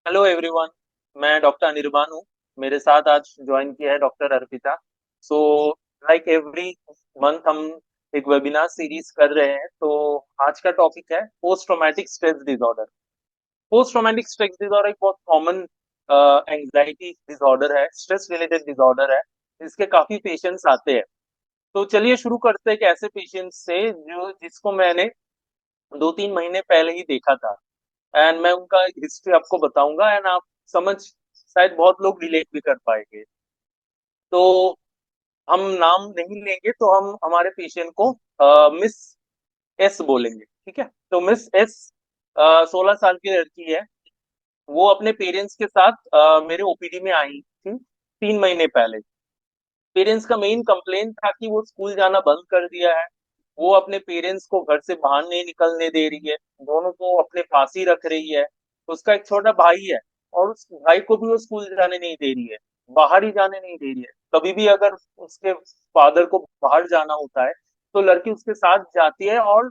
Hello everyone. मैं doctor Anirban हूँ। मेरे साथ आज ज्वाइन किया है doctor Arpita. So like every month हम एक वेबिनार सीरीज कर रहे हैं। तो आज का टॉपिक है post traumatic stress disorder. Post traumatic stress disorder एक बहुत कॉमन एंजाइटी डिसऑर्डर है, स्ट्रेस रिलेटेड डिसऑर्डर है। इसके काफी पेशेंट्स आते हैं। तो चलिए शुरू करते हैं कि ऐसे पेशेंट्स से जो जिसको मैंने 2-3 महीने पहले ही देखा था। एंड मैं उनका हिस्ट्री आपको बताऊंगा एंड आप समझ शायद बहुत लोग रिलेट भी कर पाएंगे। तो हम नाम नहीं लेंगे, तो हम हमारे पेशेंट को मिस एस बोलेंगे, ठीक है। तो मिस एस 16 साल की लड़की है। वो अपने पेरेंट्स के साथ मेरे ओपीडी में आई थी 3 महीने पहले। पेरेंट्स का मेन कंप्लेन था कि वो स्कूल जाना बंद कर दिया है। वो अपने पेरेंट्स को घर से बाहर नहीं निकलने दे रही है, दोनों को अपने पास ही रख रही है। उसका एक छोटा भाई है और उस भाई को भी वो स्कूल जाने नहीं दे रही है, बाहर ही जाने नहीं दे रही है। कभी भी अगर उसके फादर को बाहर जाना होता है तो लड़की उसके साथ जाती है, और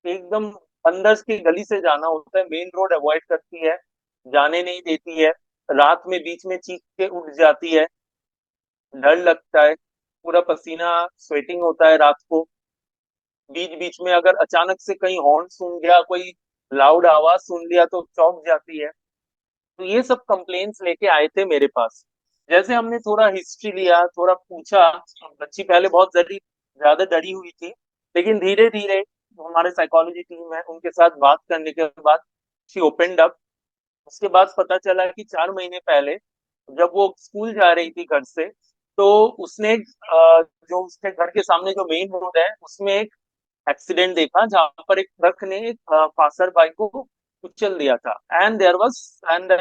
एकदम अंदर की गली से जाना होता है, मेन रोड अवॉइड करती है, जाने नहीं देती है। रात में बीच में चीख के उठ जाती है, डर लगता है, पूरा पसीना स्वेटिंग होता है रात को। बीच बीच में अगर अचानक से कहीं हॉर्न सुन गया, कोई लाउड आवाज सुन लिया तो चौंक जाती है। तो ये सब कंप्लेन्स लेके आए थे मेरे पास। जैसे हमने थोड़ा हिस्ट्री लिया, थोड़ा पूछा। बच्ची पहले बहुत ज्यादा डरी हुई थी, लेकिन धीरे धीरे हमारे साइकोलॉजी टीम है, उनके साथ बात करने के बाद शी ओपनड अप। उसके बाद पता चला कि 4 महीने पहले जब वो स्कूल जा रही थी घर से, तो उसने जो उसके घर के सामने जो मेन रोड है उसमें एक एक्सीडेंट देखा, जहां पर एक ट्रक ने एक पासर बाई को कुचल दिया था। And that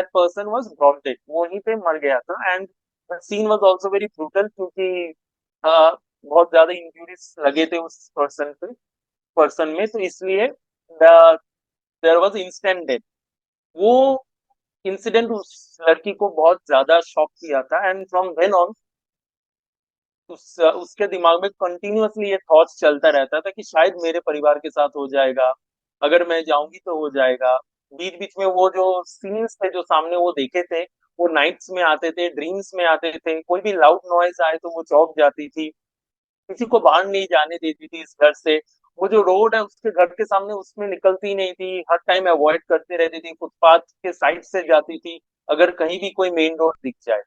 person was brought dead, वो वहीं पे मर गया था। And the scene was also very brutal, क्योंकि बहुत ज्यादा इंजरीज लगे थे उस पर्सन में, तो इसलिए देयर वाज इंस्टेंट डेथ। वो इंसिडेंट उस लड़की को बहुत ज्यादा शॉक किया था। एंड फ्रॉम देन ऑन उसके दिमाग में कंटिन्यूअसली ये थॉट्स चलता रहता था कि शायद मेरे परिवार के साथ हो जाएगा, अगर मैं जाऊंगी तो हो जाएगा। बीच बीच में वो जो सीन्स थे जो सामने वो देखे थे, वो नाइट्स में आते थे, ड्रीम्स में आते थे। कोई भी लाउड नॉइज आए तो वो चौंक जाती थी, किसी को बाहर नहीं जाने देती थी इस घर से। वो जो रोड है उसके घर के सामने, उसमें निकलती नहीं थी, हर टाइम अवॉइड करते रहती थी, फुटपाथ के साइड से जाती थी अगर कहीं भी कोई मेन रोड दिख जाए।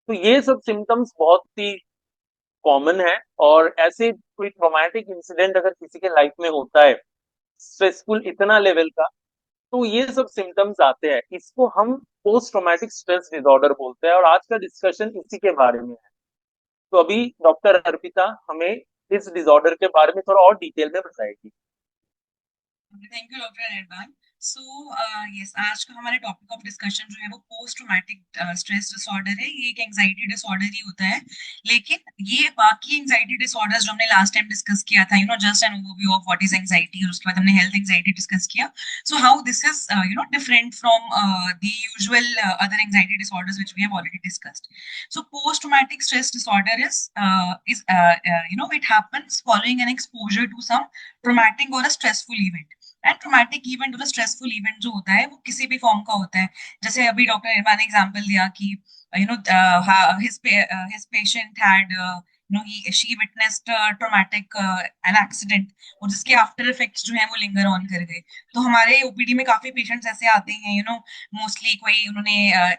तो ये सब सिम्टम्स बहुत ही कॉमन है। और ऐसे कोई ट्रॉमेटिक इंसिडेंट अगर किसी के लाइफ में होता है, स्ट्रेसफुल इतना लेवल का, तो ये सब सिम्टम्स आते हैं। इसको हम पोस्ट ट्रॉमेटिक स्ट्रेस डिसऑर्डर बोलते हैं, और आज का डिस्कशन इसी के बारे में है। तो अभी डॉक्टर अर्पिता हमें इस डिसऑर्डर के बारे में थोड़ा और डिटेल में बताएगी। Thank you doctor Anirban. So yes, आज का हमारा टॉपिक ऑफ डिस्कशन जो है वो पोस्ट ट्रॉमेटिक स्ट्रेस डिसऑर्डर है। ये एक एंजाइटी डिसऑर्डर ही होता है, लेकिन ये बाकी एंजाइटी डिसऑर्डर्स जो हमने लास्ट टाइम डिस्कस किया था, just an overview of what is anxiety, और उसके बाद हमने हेल्थ एंजाइटी डिस्कस किया। So how this is different from the usual other anxiety disorders which we have already discussed. So post-traumatic stress disorder it happens following an exposure to some traumatic or a stressful event. And traumatic event और stressful event जो होता है वो किसी भी form का होता है। जैसे अभी डॉक्टर निर्मा ने एग्जांपल दिया कि his patient had she witnessed traumatic an accident, और जिसके आफ्टर इफेक्ट्स जो है वो लिंगर ऑन कर गए। तो हमारे ओपीडी में काफी पेशेंट्स ऐसे आते हैं, मोस्टली कोई उन्होंने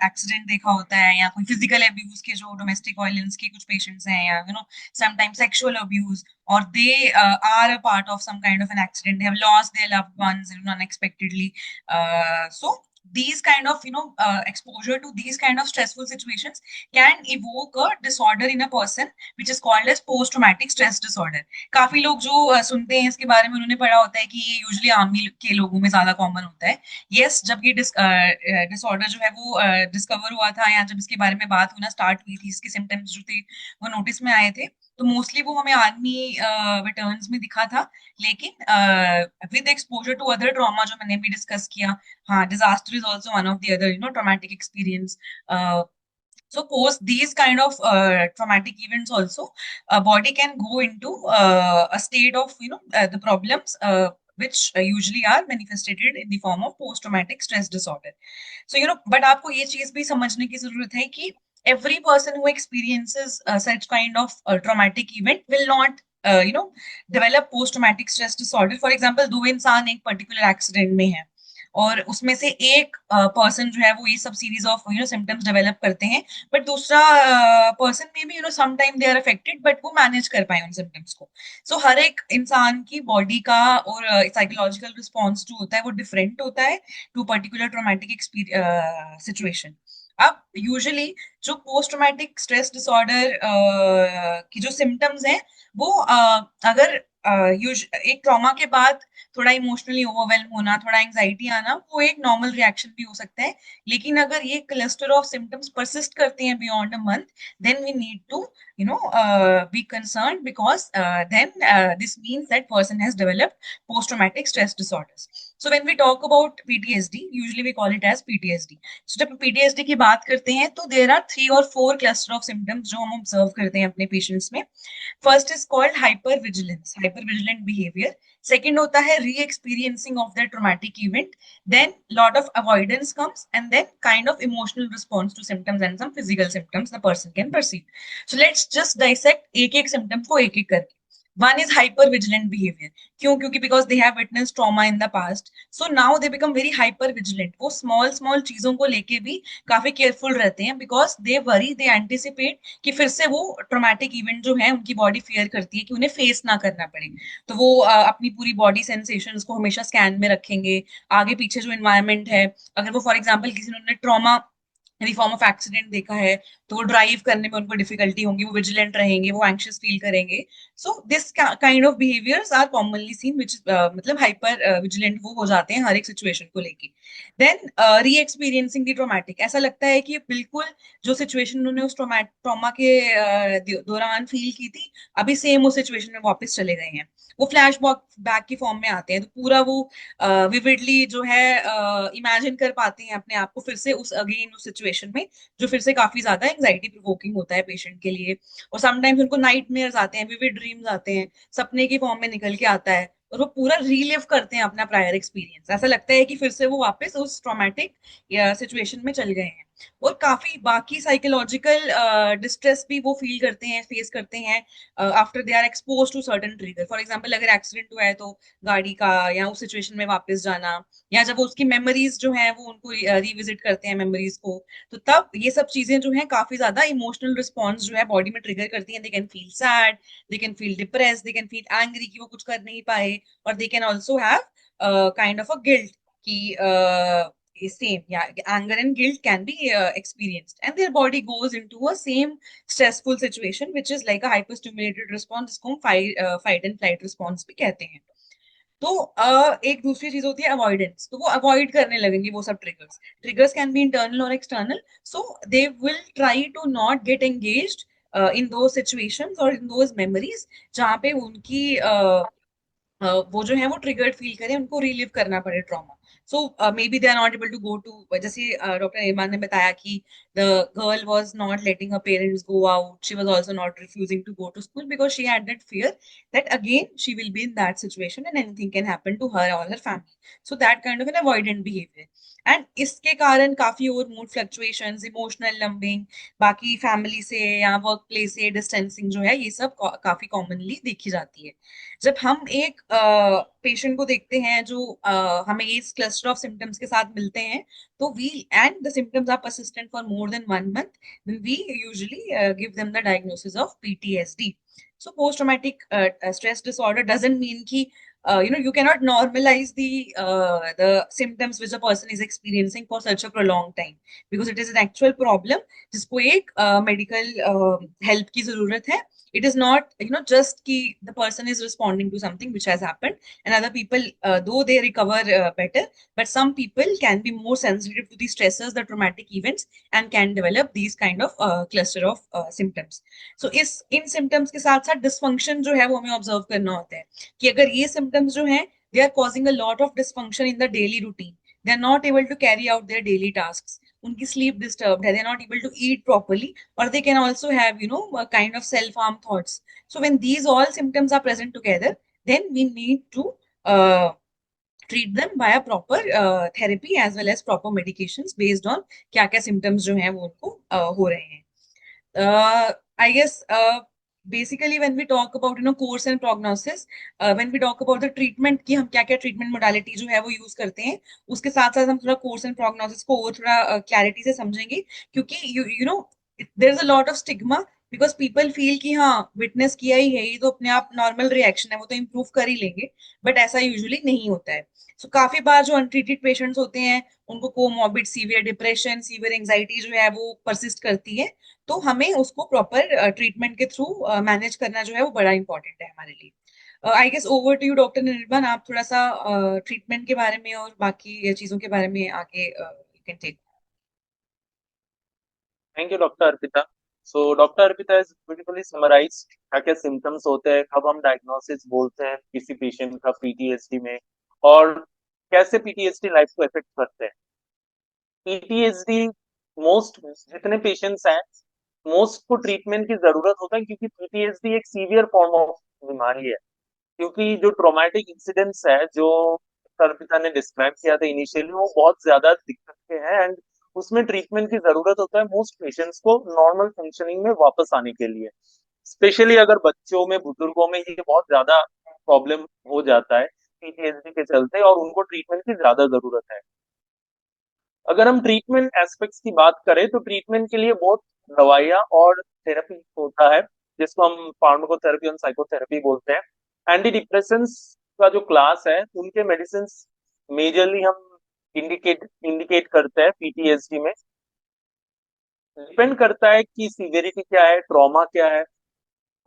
एक्सीडेंट देखा होता है, या कोई फिजिकल अब्यूज के जो डोमेस्टिक वायलेंस के कुछ पेशेंट्स हैं, या sometimes sexual abuse, or they are a part of some kind of an accident. They have lost their loved ones unexpectedly. So these kind of exposure to these kind of stressful situations can evoke a disorder in a person which is called as post traumatic stress disorder. काफी लोग जो सुनते हैं इसके बारे में उन्होंने पढ़ा होता है कि ये यूजुअली आर्मी के लोगों में ज्यादा कॉमन होता है। यस, जब ये डिसऑर्डर जो है वो डिस्कवर हुआ था, या जब इसके बारे में बात होना स्टार्ट हुई थी, इसके सिम्टम्स जो थे वो नोटिस में आए थे, तो मोस्टली वो हमें आर्मी वेटर्न्स में दिखा था। लेकिन with exposure to other trauma जो मैंने भी डिस्कस किया, हाँ, disaster is also one of the other traumatic experience. So post these kind of traumatic events also, body can go into a state of the problems which usually are manifested in the form of post-traumatic stress disorder. So, but आपको ये चीज भी समझने की जरूरत है कि every person who experiences such kind of traumatic event will not develop post-traumatic stress disorder. For example, दो इंसान एक particular accident में है और उसमें से एक पर्सन जो है वो ये सब सीरीज ऑफ सिम्टम्स डेवलप करते हैं, बट दूसरा पर्सन में भी some time they are affected but वो मैनेज कर पाए उन सिम्टम्स को. सो हर एक इंसान की बॉडी का और साइकोलॉजिकल रिस्पॉन्स जो होता है वो डिफरेंट होता है टू पर्टिकुलर ट्रोमेटिक सिचुएशन. अब यूजुअली जो पोस्ट ट्रोमेटिक स्ट्रेस डिसऑर्डर की जो सिम्टम्स हैं वो अगर एक ट्रॉमा के बाद थोड़ा इमोशनली ओवरवेल्म होना, थोड़ा एंजाइटी आना, वो एक नॉर्मल रिएक्शन भी हो सकता है. लेकिन अगर ये क्लस्टर ऑफ सिम्टम्स परसिस्ट करते हैं beyond a month, then we need to be concerned because then this means that person has developed post-traumatic stress disorders. So when we talk about PTSD, usually we call it as PTSD. So जब PTSD की बात करते हैं तो there are 3 or 4 cluster of symptoms जो हम observe करते हैं अपने patients में. First is called hypervigilance, hypervigilant behavior. Second होता है re-experiencing of the traumatic event. Then lot of avoidance comes, and then kind of emotional response to symptoms and some physical symptoms the person can perceive. So let's just dissect एक एक symptom को एक एक करके. One is hyper vigilant behavior. क्यों? क्योंकि because they have witnessed trauma in the past, so now they become very hyper vigilant. वो small चीजों को लेके भी काफी केयरफुल रहते हैं because they worry, they anticipate कि फिर से वो ट्रॉमेटिक इवेंट जो है उनकी बॉडी फेयर करती है कि उन्हें फेस ना करना पड़े. तो वो अपनी पूरी बॉडी सेंसेशंस को हमेशा स्कैन में रखेंगे. आगे पीछे जो इन्वायरमेंट है, अगर वो फॉर एग्जाम्पल किसी ने trauma in the form of accident देखा है तो वो ड्राइव करने में उनको डिफिकल्टी होगी, वो विजिलेंट रहेंगे, वो एंशियस फील करेंगे. So this kind of behaviours are commonly seen which मतलब हाइपर विजिलेंट वो हो जाते हैं हर एक सिचुएशन को लेके. देन री एक्सपीरियंसिंग द ट्रोमैटिक, ऐसा लगता है कि बिल्कुल जो सिचुएशन उन्होंने उस ट्रॉमा के दौरान फील की थी, अभी सेम उस सिचुएशन में वापस चले गए हैं. वो फ्लैश बैक की फॉर्म में आते हैं, तो पूरा वो विविडली जो है इमेजिन कर पाते हैं अपने आप को फिर से उस अगेन उस सिचुएशन में, जो फिर से काफी ज्यादा एंजाइटी प्रोवोकिंग होता है पेशेंट के लिए. और समटाइम्स उनको नाइटमेयर्स आते हैं, विविड ड्रीम्स आते हैं, सपने की फॉर्म में निकल के आता है और वो पूरा रीलिव करते हैं अपना प्रायर एक्सपीरियंस. ऐसा लगता है कि फिर से वो वापस उस ट्रॉमेटिक सिचुएशन में चल गए हैं. और काफी बाकी साइकोलॉजिकल डिस्ट्रेस भी वो फील करते हैं, फेस करते हैं after they are expose to certain trigger. For example अगर एक्सीडेंट हुआ है तो गाड़ी का या उस सिचुएशन में वापस जाना, या जब वो उसकी मेमोरीज जो है वो उनको रिविजिट करते हैं मेमोरीज को, तो तब ये सब चीजें जो है काफी ज्यादा इमोशनल रिस्पॉन्स जो है बॉडी में ट्रिगर करती हैं. They can feel sad, they can feel depress, they can feel angry कि वो कुछ कर नहीं पाए, और they can also have kind of a guilt कि same, yeah, anger and guilt can be experienced, and their body goes into a same stressful situation which is like a hyperstimulated response, जिसको हम fight and flight response भी कहते हैं. तो एक दूसरी चीज होती है अवॉइडेंस. तो वो अवॉइड करने लगेंगे वो सब triggers. Triggers can be internal और external, so they will try to not get engaged in those situations और इन दोज मेमोरीज जहाँ पे उनकी वो जो है वो ट्रिगर्ड फील करें, उनको रिलीव करना पड़े trauma. So may be they are not able to go to, जैसे डॉक्टर इरमान ने बताया कि the girl was not letting her parents go out, she was also not refusing to go to school because she had that fear that again she will be in that situation and anything can happen to her or her family. So that kind of an avoidant behavior. And इसके कारण काफी और mood fluctuations, emotional लंबिंग, बाकी family से या work place से distancing जो है ये सब काफी कॉमनली देखी जाती है. जब हम एक पेशेंट को देखते हैं जो हमें इस क्लस्टर ऑफ सिम्टम्स के साथ मिलते हैं, तो we and the symptoms are persistent for more than 1 month, then we usually give them the diagnosis of PTSD. So post-traumatic stress disorder doesn't mean कि you cannot normalize the symptoms which a person is experiencing for such a prolonged time, because it is an actual problem जिसको एक medical help की जरूरत है. It is not just कि the person is responding to something which has happened, and other people though they recover better, but some people can be more sensitive to the stressors, the traumatic events, and can develop these kind of cluster of symptoms. So इस इन symptoms के साथ साथ dysfunction जो है वो हमें observe करना होता है कि अगर ये सिम्टम्स जो हैं they are causing a lot of dysfunction in the daily routine, they are not able to carry out their daily tasks, उनकी स्लीप डिस्टर्ब्ड है, they are not able to eat properly, और they can also have kind of self harm thoughts. So when these all symptoms are present together, then we need to treat them by a proper therapy as well as proper medications based on क्या क्या symptoms जो हैं वो उनको हो रहे हैं. I guess basically when we talk about course and prognosis, when we talk about the treatment कि हम क्या क्या treatment modality जो है वो use करते हैं, उसके साथ साथ हम थोड़ा course and prognosis को और थोड़ा clarity से समझेंगे, क्योंकि you know there is a lot of stigma because people feel कि हाँ witness किया ही है, ये तो अपने आप normal reaction है, वो तो improve कर ही लेंगे, but ऐसा usually नहीं होता है. So काफी बार जो untreated patients होते हैं उनको comorbid severe depression, severe anxiety जो है वो परसिस्ट करती है, तो हमें उसको प्रॉपर ट्रीटमेंट के थ्रू मैनेज करना जो है वो बड़ा इंपॉर्टेंट है हमारे लिए. I guess over to you doctor Nirmal, आप थोड़ा सा ट्रीटमेंट के बारे में और बाकी चीजों के बारे में आगे you can take. Thank you doctor Arpita. So doctor Arpita is beautifully summarised क्या क्या सिम्टम्स होते हैं, कब हम डायग्नोसिस बोलते हैं किसी पेशेंट का पीटीएसडी में, और कैसे पीटीएसडी लाइफ को इफेक्ट करते हैं. पीटीएसडी मोस्ट जितने पेशेंट्स हैं मोस्ट को ट्रीटमेंट की जरूरत होता है, क्योंकि पीटीएसडी एक सीवियर फॉर्म ऑफ बीमारी है. क्योंकि जो ट्रॉमेटिक इंसिडेंट्स है जो अर्पिता ने डिस्क्राइब किया था इनिशियली, वो बहुत ज्यादा दिक्कत के हैं एंड उसमें ट्रीटमेंट की जरूरत होता है मोस्ट पेशेंट्स को नॉर्मल फंक्शनिंग में वापस आने के लिए. स्पेशली अगर बच्चों में बुजुर्गों में ये बहुत ज्यादा प्रॉब्लम हो जाता है पीटीएसडी के चलते, और उनको ट्रीटमेंट की ज्यादा जरूरत है. अगर हम ट्रीटमेंट एस्पेक्ट्स की बात करें तो ट्रीटमेंट के लिए बहुत दवाइयाँ और थेरेपी होता है, जिसको हम फार्माकोथेरेपी और साइकोथेरेपी बोलते हैं. एंटी डिप्रेसेंट्स का जो क्लास है उनके मेडिसिन मेजरली हम इंडिकेट करते हैं पीटीएसडी में. डिपेंड करता है कि सीवियरिटी क्या है, ट्रॉमा क्या है,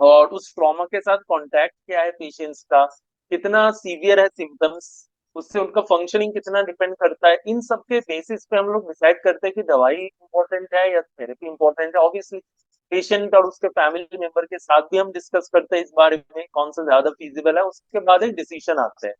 और उस ट्रॉमा के साथ कांटेक्ट क्या है पेशेंट्स का, कितना सीवियर है सिम्टम्स, उससे उनका फंक्शनिंग कितना डिपेंड करता है. इन सब के बेसिस पे हम लोग डिसाइड करते हैं कि दवाई इंपॉर्टेंट है या थेरेपी इंपॉर्टेंट है. ऑब्वियसली पेशेंट और उसके फैमिली मेंबर के साथ भी हम डिस्कस करते हैं इस बारे में कौन सा ज्यादा फिजिबल है, उसके बाद एक डिसीजन आता है.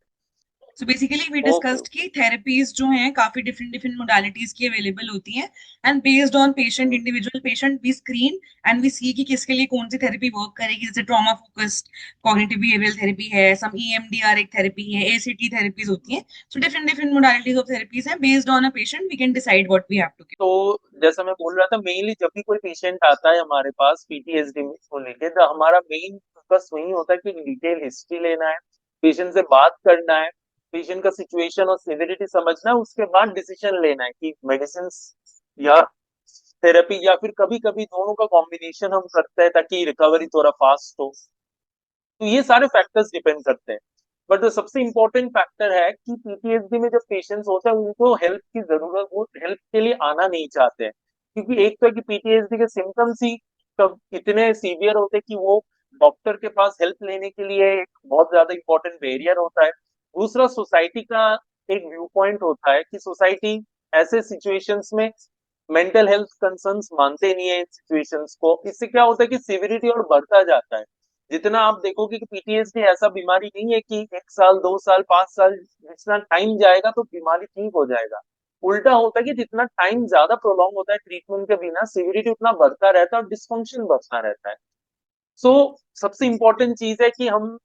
So basically we okay. Discussed कि थेरेपीज जो हैं काफी डिफरेंट डिफरेंट मोडालिटीज की अवेलेबल होती हैं, and based on patient, individual patient, we screen and we see कि किसके लिए कौन सी थेरेपी वर्क करेगी. जैसे trauma focused cognitive behavioural therapy है, सम ईएमडीआर एक थेरेपी है, एसीटी थेरेपीज होती हैं. So different different modalities of therapies हैं. Based on a patient we can decide what we have to give. तो जैसा मैं बोल रहा था, मेनली जब भी कोई पेशेंट आता है हमारे पास पीटीएसडी को लेके, तो हमारा मेन फोकस वही होता है कि डिटेल हिस्ट्री लेना है, पेशेंट से बात करना है, पेशेंट का सिचुएशन और सिविरिटी समझना है, उसके बाद डिसीजन लेना है कि मेडिसिन या थेरेपी, या फिर कभी कभी दोनों का कॉम्बिनेशन हम करते हैं ताकि रिकवरी थोड़ा फास्ट हो. तो ये सारे फैक्टर्स डिपेंड करते हैं. बट जो सबसे इम्पोर्टेंट फैक्टर है कि पीटीएसडी में जब पेशेंट्स होते हैं उनको हेल्प की जरूरत, वो हेल्प के लिए आना नहीं चाहते हैं. क्योंकि एक तो है कि पीटीएसडी के सिम्टम्स ही तब इतने सीवियर होते हैं कि वो डॉक्टर के पास हेल्प लेने के लिए एक बहुत ज्यादा इंपॉर्टेंट बैरियर होता है. दूसरा सोसाइटी का एक व्यू पॉइंट होता है कि सोसाइटी ऐसे सिचुएशंस में मेंटल हेल्थ कंसर्न्स मानते नहीं है इन सिचुएशंस को. इससे क्या होता है कि सिविरिटी और बढ़ता जाता है. जितना आप देखोगे कि पीटीएसडी ऐसा बीमारी नहीं है कि 1 साल 2 साल 5 साल जितना टाइम जाएगा तो बीमारी ठीक हो जाएगा. उल्टा होता है कि जितना टाइम ज्यादा प्रोलॉन्ग होता है ट्रीटमेंट के बिना, सिविरिटी उतना बढ़ता रहता है और डिस्फंक्शन बढ़ता रहता है. सो सबसे इम्पोर्टेंट चीज है कि हम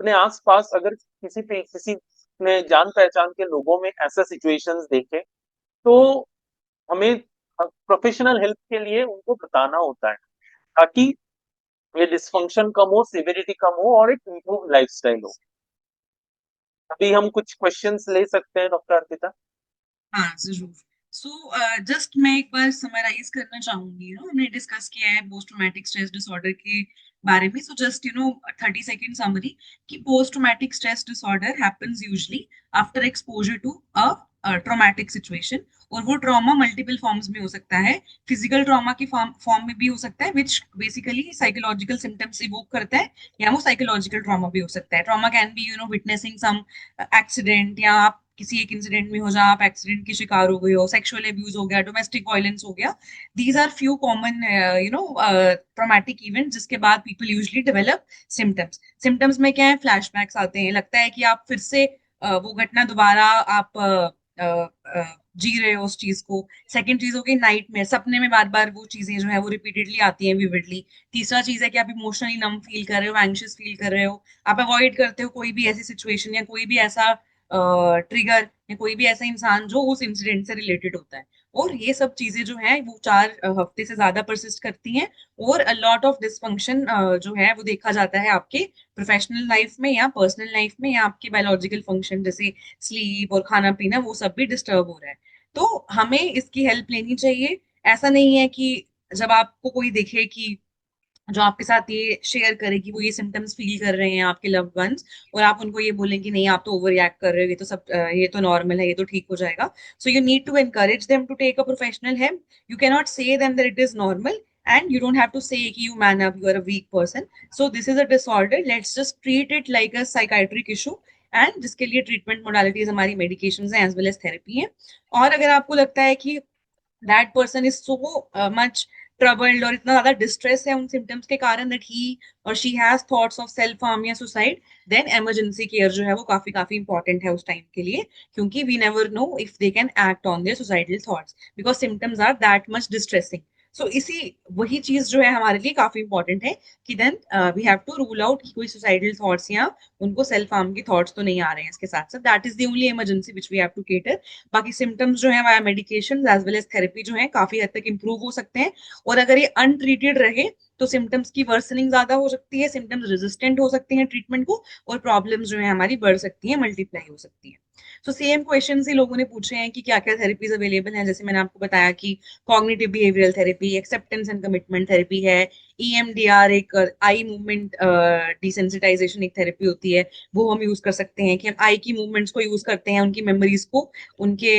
अपने आसपास अगर किसी ने जान पहचान के लोगों में ऐसा सिचुएशंस देखे, तो हमें प्रोफेशनल हेल्प के लिए उनको बताना होता है, ताकि ये डिस्फंक्शन कम हो, सिविरिटी कम हो और एक इम्प्रूव लाइफस्टाइल हो. अभी हम कुछ क्वेश्चंस ले सकते हैं डॉक्टर अर्पिता. हाँ जरूर. सो जस्ट मैं एक बार समराइज करना चाहूंगी. हमने डिस्कस किया है पोस्ट ट्रॉमेटिक स्ट्रेस डिसऑर्डर के बारे में. सो जस्ट 30 सेकेंड समरी कि post traumatic stress disorder happens usually after exposure to a traumatic situation. और वो ट्रॉमा मल्टीपल फॉर्म्स में हो सकता है. फिजिकल ट्रॉमा की फॉर्म में भी हो सकता है which basically psychological symptoms evoke करता है, या वो साइकोलॉजिकल ट्रॉमा भी हो सकता है. Trauma can be witnessing some accident, या आप किसी एक इंसिडेंट में हो जहाँ आप एक्सीडेंट की शिकार हो गए हो, सेक्सुअल अब्यूज हो गया, डोमेस्टिक वायलेंस हो गया. These are few common traumatic event जिसके बाद people usually develop symptoms. Symptoms में क्या है, फ्लैशबैक्स आते हैं, लगता है कि आप फिर से वो घटना दोबारा आप जी रहे हो उस चीज को. सेकंड चीज हो गई नाइट में, सपने में बार बार वो चीजें जो है वो रिपीटेडली आती हैं विविडली. तीसरा चीज है कि आप इमोशनली नम फील कर रहे हो, एंग्शियस फील कर रहे हो, आप अवॉइड करते हो कोई भी ऐसी सिचुएशन या कोई भी ऐसा ट्रिगर या कोई भी ऐसा इंसान जो उस इंसिडेंट से रिलेटेड होता है। और ये सब चीजें जो है वो 4 हफ्ते से ज्यादा परसिस्ट करती हैं। और अ लॉट ऑफ डिसफंक्शन जो है वो देखा जाता है आपके प्रोफेशनल लाइफ में या पर्सनल लाइफ में, या आपके बायोलॉजिकल फंक्शन जैसे स्लीप और खाना पीना, वो सब भी डिस्टर्ब हो रहा है। तो हमें इसकी हेल्प लेनी चाहिए। ऐसा नहीं है कि जब आपको कोई देखे कि जो आपके साथ ये शेयर करे कि वो ये सिम्टम्स फील कर रहे हैं आपके लव्ड वंस, और आप उनको ये बोलें कि नहीं आप तो ओवर रिएक्ट कर रहे हो, ये तो सब ये तो नॉर्मल है, ये तो ठीक हो जाएगा। So you need to encourage them to take a professional help. You can not say them that it is normal, and you don't have to say कि you man up, you are a weak person. So this is a disorder, let's just treat it like a psychiatric issue. And जिसके लिए treatment modalities हमारी medication है as well as therapy है। और अगर आपको लगता है कि that person is so much troubled और इतना ज्यादा डिस्ट्रेस है उन सिम्टम्स के कारण दैट ही और she has thoughts of self harm या सुसाइड, देन इमरजेंसी केयर जो है वो काफी काफी इंपॉर्टेंट है उस टाइम के लिए। क्योंकि we never know if they can act on their suicidal thoughts because symptoms are that much distressing. So इसी वही चीज जो है हमारे लिए काफी इंपॉर्टेंट है कि then we have to rule out कि कोई सुसाइडल थॉट्स या उनको सेल्फ हार्म के थॉट्स तो नहीं आ रहे हैं इसके साथ साथ। That is the only emergency which we have to cater. बाकी सिम्टम्स जो है via medication as well as therapy जो है काफी हद तक इंप्रूव हो सकते हैं। और अगर ये अनट्रीटेड रहे तो सिम्टम्स की वर्सनिंग ज्यादा हो सकती है, सिम्टम्स रेजिस्टेंट हो सकते हैं ट्रीटमेंट को, और प्रॉब्लम्स जो है हमारी बढ़ सकती है, मल्टीप्लाई हो सकती है। सो सेम क्वेश्चन ही लोगों ने पूछे हैं कि क्या क्या थेरेपीज अवेलेबल हैं। जैसे मैंने आपको बताया कि cognitive behavioural therapy, acceptance and commitment therapy है, ईएमडीआर एक आई मूवमेंट डिसेंसिटाइजेशन एक थेरेपी होती है, वो हम यूज कर सकते हैं कि हम आई की मूवमेंट्स को यूज करते हैं उनकी मेमोरीज को, उनके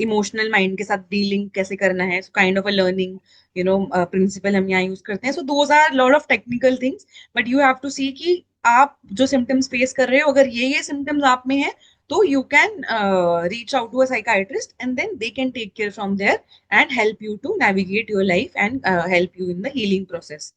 इमोशनल माइंड के साथ डीलिंग कैसे करना है, kind of a learning principle हम यहाँ यूज करते हैं। So those are lot of technical things, but you have to see कि आप जो सिम्टम्स फेस कर रहे हो अगर ये सिम्टम्स आप में है, तो you can reach out to a psychiatrist and then they can take care from there and help you to navigate your life and help you in the healing process.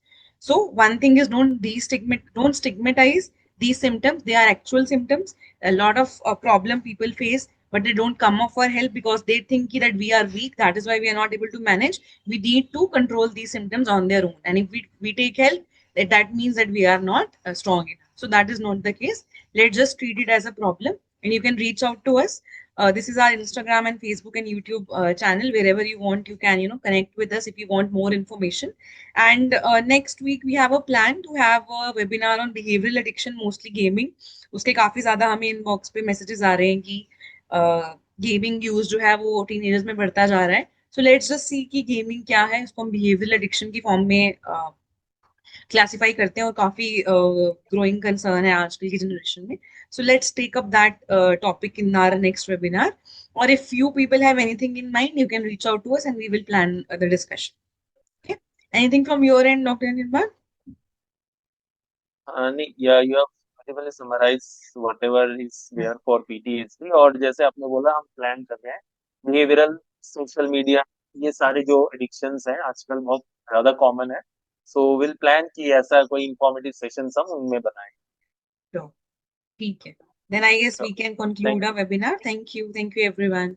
So one thing is don't stigmatize these symptoms. They are actual symptoms. A lot of problem people face, but they don't come up for help because they think that we are weak, that is why we are not able to manage. We need to control these symptoms on their own, and if we take help, that means that we are not strong enough. So that is not the case. Let's just treat it as a problem, and you can reach out to us. This is our Instagram and Facebook and YouTube channel. Wherever you want, you can connect with us if you want more information. And next week we have a plan to have a webinar on behavioral addiction, mostly gaming. उसके काफी ज्यादा हमें inbox पे messages आ रहे हैं कि gaming use जो है वो टीनेजर्स में बढ़ता जा रहा है। सो लेट्स जस्ट सी कि गेमिंग क्या है, इसको हम बिहेवियरल एडिक्शन की फॉर्म में क्लासिफाई करते हैं, और काफी ग्रोइंग कंसर्न है आजकल की जनरेशन में। So let's take up that topic in our next webinar, और if you people have anything in mind you can reach out to us and we will plan the discussion. Okay, anything from your end, Dr. Nirmal? नहीं, yeah you have beautifully summarise whatever is there for PTSD. और जैसे आपने बोला, हम plan कर रहे हैं behavioural, social media, ये सारे जो एडिक्शंस हैं आजकल बहुत ज्यादा कॉमन है। सो विल प्लान कि ऐसा कोई इंफॉर्मेटिव सेशंस हम उनमें बनाएं। Sure. ठीक है, then I guess तो we can conclude thank our webinar. Thank you everyone.